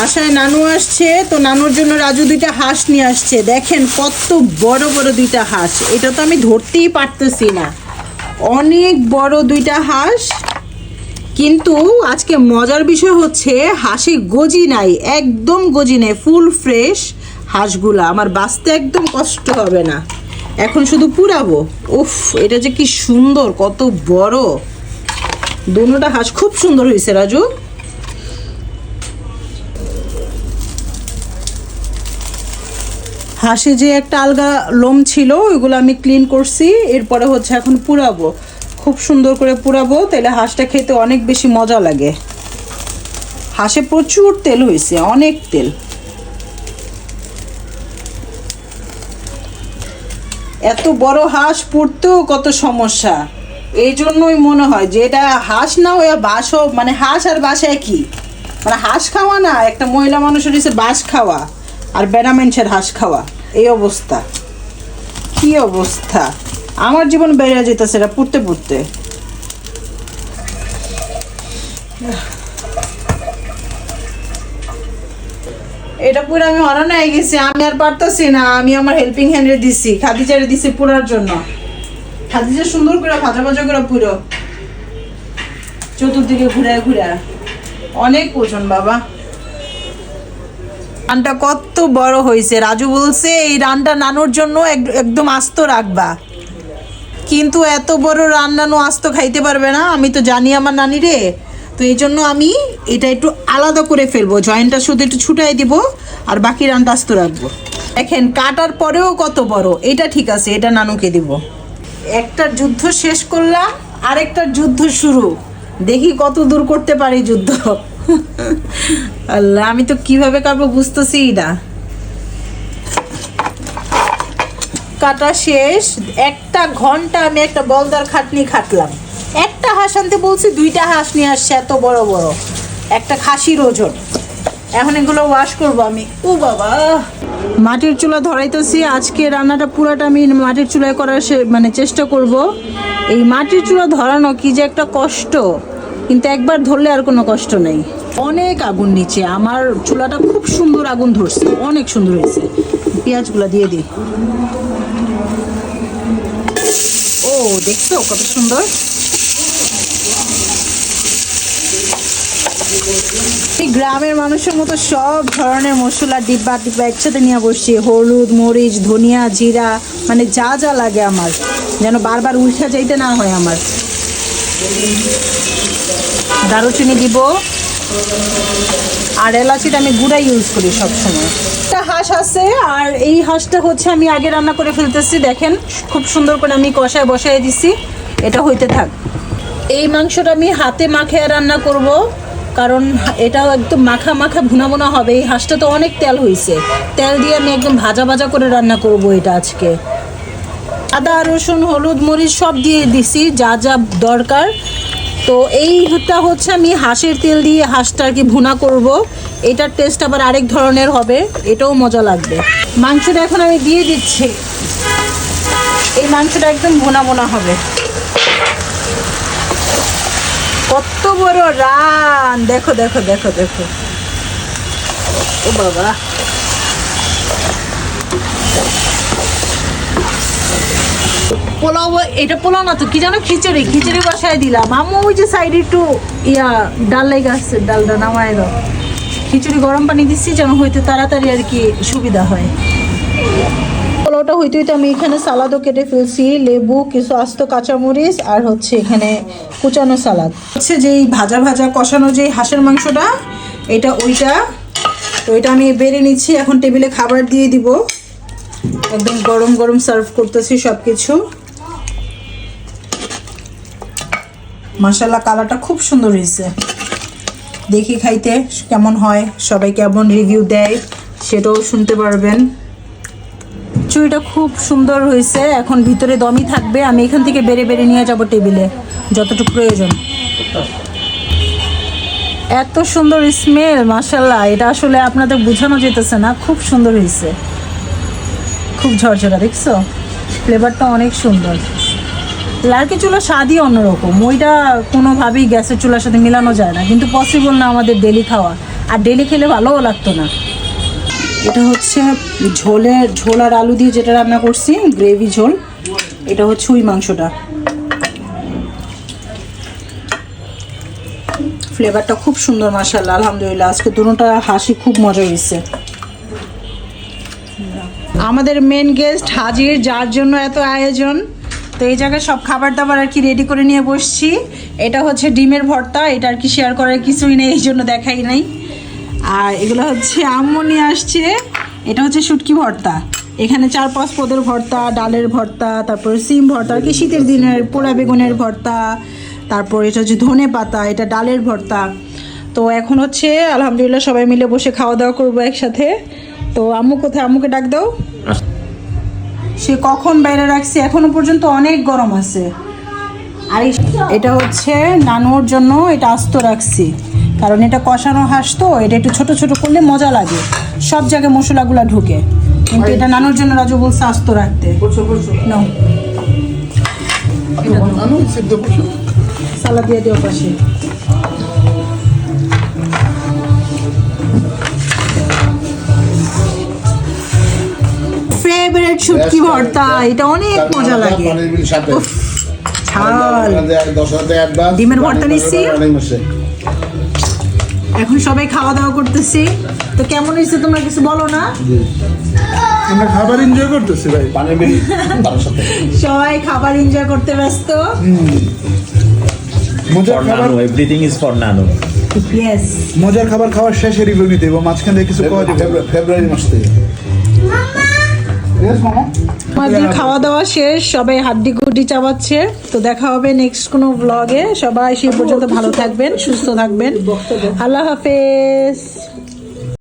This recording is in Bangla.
বাসায় নানু আসছে, তো নানুর জন্য রাজু দুইটা হাঁস নিয়ে আসছে। দেখেন কত বড় বড় দুইটা হাঁস, এটা তো আমি ধরতেই পারতেছি না। অনেক বড় দুইটা হাঁস, কিন্তু আজকে মজার বিষয় হচ্ছে হাঁসে গজি নাই, একদম গজি নাই, ফুল ফ্রেশ হাঁসগুলা। আমার বাঁচতে একদম কষ্ট হবে না, এখন শুধু পুরাবো। উফ, এটা যে কি সুন্দর, কত বড় দুটোটা হাঁস, খুব সুন্দর হয়েছে রাজু। হাঁসে যে একটা আলগা লোম ছিল ওইগুলো আমি ক্লিন করছি, এরপরে হচ্ছে এখন পুরাবো, খুব সুন্দর করে পুরাবো, তাহলে হাঁসটা খেতে অনেক বেশি মজা লাগে। হাঁসে প্রচুর তেল হয়েছে, অনেক তেল। এত বড় হাঁস পুড়তেও কত সমস্যা, এই জন্যই মনে হয় যে এটা হাঁস না ওই বাসও, মানে হাঁস আর বাসায় কি, মানে হাঁস খাওয়া না, একটা মহিলা মানুষের হচ্ছে বাস খাওয়া আর বেড়ামেন্সের হাঁস খাওয়া, এই অবস্থা। কি অবস্থা, আমার জীবন বেড়ে যেতেছে এটা পুড়তে পুড়তে। এটা পুরো আমি হরান হয়ে গেছি, আমি আর পারতেছি না। আমি আমার হেল্পিং হ্যান্ডে দিছি, খাদিজারে দিছি পুরার জন্য। খাদিজা সুন্দর করে ভাজা ভাজা করে পুরো, চতুর্দিকে ঘুরে ঘুরে। অনেক ওজন বাবা। রানটা কত বড় হয়েছে, রাজু বলছে এই রানটা নানুর জন্য একদম আস্ত রাখবা, কিন্তু এত বড় রান নানু আস্ত খাইতে পারবে না, আমি তো জানি আমার নানি রে। তো এই জন্য আমি এটা একটু আলাদা করে ফেলবো, জয়েন্টটা শুধু একটু ছুটাই দিব আর বাকি রানটা আস্ত রাখবো। দেখেন কাটার পরেও কত বড়, এটা ঠিক আছে, এটা নানুকে দিব। একটা যুদ্ধ শেষ করলাম, আরেকটার যুদ্ধ শুরু, দেখি কত দূর করতে পারি যুদ্ধ। আল্লাহ, আমি তো কিভাবে কাটবো বুঝতেছি না। কাটা শেষ, 1 ঘন্টা আমি একটা বলদার খাটনি খাটলাম। একটা হাঁস আনতে বলছি, 2টা হাঁস নিয়ে আসছে এত বড় বড়, একটা খাসির ওজন। এখন এগুলো ওয়াশ করবো আমি। ও বাবা, মাটির চুলা ধরাইতেছি, আজকে রান্নাটা পুরাটা আমি মাটির চুলায় করার মানে চেষ্টা করব। এই মাটির চুলা ধরানো কি যে একটা কষ্ট, কিন্তু একবার ধরলে আর কোনো কষ্ট নেই। অনেক আগুন নিচে, আমার চুলাটা খুব সুন্দর আগুন ধরছে, অনেক সুন্দর হয়েছে। পেঁয়াজগুলো দিয়ে দিই। ও দেখছো কত সুন্দর। এই গ্রামের মানুষের মতো সব ধরনের মশলা ডিব্বা ডিব্বা একসাথে নিয়ে বসছি, হলুদ মরিচ ধনিয়া জিরা, মানে যা যা লাগে আমার, যেন বারবার উল্টা যাইতে না হয় আমার। দারুচিনি দিব, আর এলাচিটা আমি গুঁড়া ইউজ করি সবসময়। একটা হাঁস আছে, আর এই হাঁসটা হচ্ছে আমি আগে রান্না করে ফেলতেছি। দেখেন খুব সুন্দর করে আমি কষায় বসায় দিছি, এটা হইতে থাক। এই মাংসটা আমি হাতে মাখিয়ে রান্না করব, কারণ এটাও একদম মাখা মাখা ভুনা ভুনা হবে। এই হাঁসটা তো অনেক তেল হয়েছে, তেল দিয়ে আমি একদম ভাজা ভাজা করে রান্না করব এটা আজকে। আদা রসুন হলুদ মরিচ সব দিয়ে দিছি যা যা দরকার। তো এইটা হচ্ছে আমি হাঁসের তেল দিয়ে হাঁসটা আর কি ভুনা করব, এটার টেস্ট আবার আরেক ধরনের হবে, এটাও মজা লাগবে। মাংসটা এখন আমি দিয়ে দিচ্ছি, এই মাংসটা একদম ভুনা ভুনা হবে। কত বড় রান, দেখো দেখো দেখো দেখো। ও বাবা, পোলাও, এটা পোলাও না তো কি জানো, খিচুড়ি। খিচুড়ি বসায় দিলাম, আম্মু ওই যে সাইডে একটু ডাল লেগে আসছে, ডালটা নামায় দাও। খিচুড়ি গরম পানি দিচ্ছি যেন হইতে তাড়াতাড়ি আর কি সুবিধা হয়। পোলাওটা হইতে হইতে আমি এখানে সালাদও কেটে ফেলছি, লেবু, কিছু আস্ত কাঁচামরিচ, আর হচ্ছে এখানে কুচানো সালাদ। হচ্ছে যেই ভাজা ভাজা কষানো যেই হাঁসের মাংসটা, এটা ওইটা। তো এটা আমি বেড়ে নিচ্ছি, এখন টেবিলে খাবার দিয়ে দিব। একদম গরম গরম সার্ভ করতেছি সব কিছু। মাশাআল্লাহ, কালারটা খুব সুন্দর হয়েছে। দেখি খাইতে কেমন হয়, সবাই কেমন রিভিউ দেয় সেটাও শুনতে পারবেন। চুইটা খুব সুন্দর হয়েছে, এখন ভিতরে দমই থাকবে। আমি এখান থেকে বেড়ে বেড়ে নিয়ে যাব টেবিলে যতটুকু প্রয়োজন। এত সুন্দর স্মেল, মাশাআল্লাহ, এটা আসলে আপনাদের বোঝানো যেতেছে না, খুব সুন্দর হয়েছে, খুব ঝরঝরা। দেখছো ফ্লেভারটা অনেক সুন্দর। লার্কি চুলার স্বাদই অন্যরকম, ওইটা কোনোভাবেই গ্যাসের চুলার সাথে মিলানো যায় না, কিন্তু পসিবল না আমাদের ডেলি খাওয়া। আর ডেলি খেলে ভালোও লাগতো না। এটা হচ্ছে ঝোল আর আলু দিয়ে যেটা রান্না করছি, গ্রেভি ঝোল। এটা হচ্ছে ওই মাংসটা। ফ্লেভারটা খুব সুন্দর, মাশাআল্লাহ, আলহামদুলিল্লাহ। আজকে দুটোটা হাসি খুব মজা হয়েছে। আমাদের মেন গেস্ট হাজির, যার জন্য এত আয়োজন। তো এই জায়গায় সব খাবার দাবার আর কি রেডি করে নিয়ে বসছি। এটা হচ্ছে ডিমের ভর্তা, এটা আর কি শেয়ার করার কিছুই নেই, এই জন্য দেখাই নাই। আর এগুলো হচ্ছে আম্মু নিয়ে আসছে। এটা হচ্ছে শুটকি ভর্তা। এখানে 4-5 পদের ভর্তা, ডালের ভর্তা, তারপর সিম ভর্তা আর কি শীতের দিনের, পোড়া বেগুনের ভর্তা, তারপর এটা হচ্ছে ধনে পাতা, এটা ডালের ভর্তা। তো এখন হচ্ছে আলহামদুলিল্লাহ সবাই মিলে বসে খাওয়া দাওয়া করবো একসাথে। তো আম্মু কোথায়? আম্মুকে ডাক দাও। সে কখন বাইরে রাখছি, এখনো পর্যন্ত অনেক গরম আছে। আর এটা হচ্ছে নানুর জন্য, এটা আস্ত রাখছি কারণ এটা কষানো হাঁস, তো এটা একটু ছোট ছোট করলে মজা লাগে, সব জায়গায় মশলাগুলো ঢুকে। কিন্তু এটা নানুর জন্য রাজু বলছে আস্ত রাখতে। নাও, সালাদ দিয়ে দিও পাশে। ফেভারিট শুটকি ভর্তা, এটা অনেক মজা লাগে। ঝাল ডিমের ভর্তা নিচ্ছি। এখন সবাই খাওয়া দাওয়া করতেছি। তো কেমন হয়েছে তোমরা কিছু বলো না? আমরা খাবার এনজয় করতেছি ভাই। সবাই খাবার এনজয় করতে ব্যস্ত। মজার খাবার, এভরিথিং ইজ ফর নানু। ইয়েস, মজার খাবার খাওয়ার শেষে রিভিউ নিতে এবং মাঝখান থেকে কিছু খাওয়া যাবে ফেব্রুয়ারি মাস থেকে। আমাদের খাওয়া দাওয়া শেষ, সবাই হাড্ডি গুড্ডি চাবাচ্ছে। তো দেখা হবে নেক্সট কোনো ব্লগে। সবাই সেই পর্যন্ত ভালো থাকবেন, সুস্থ থাকবেন। আল্লাহ হাফেজ।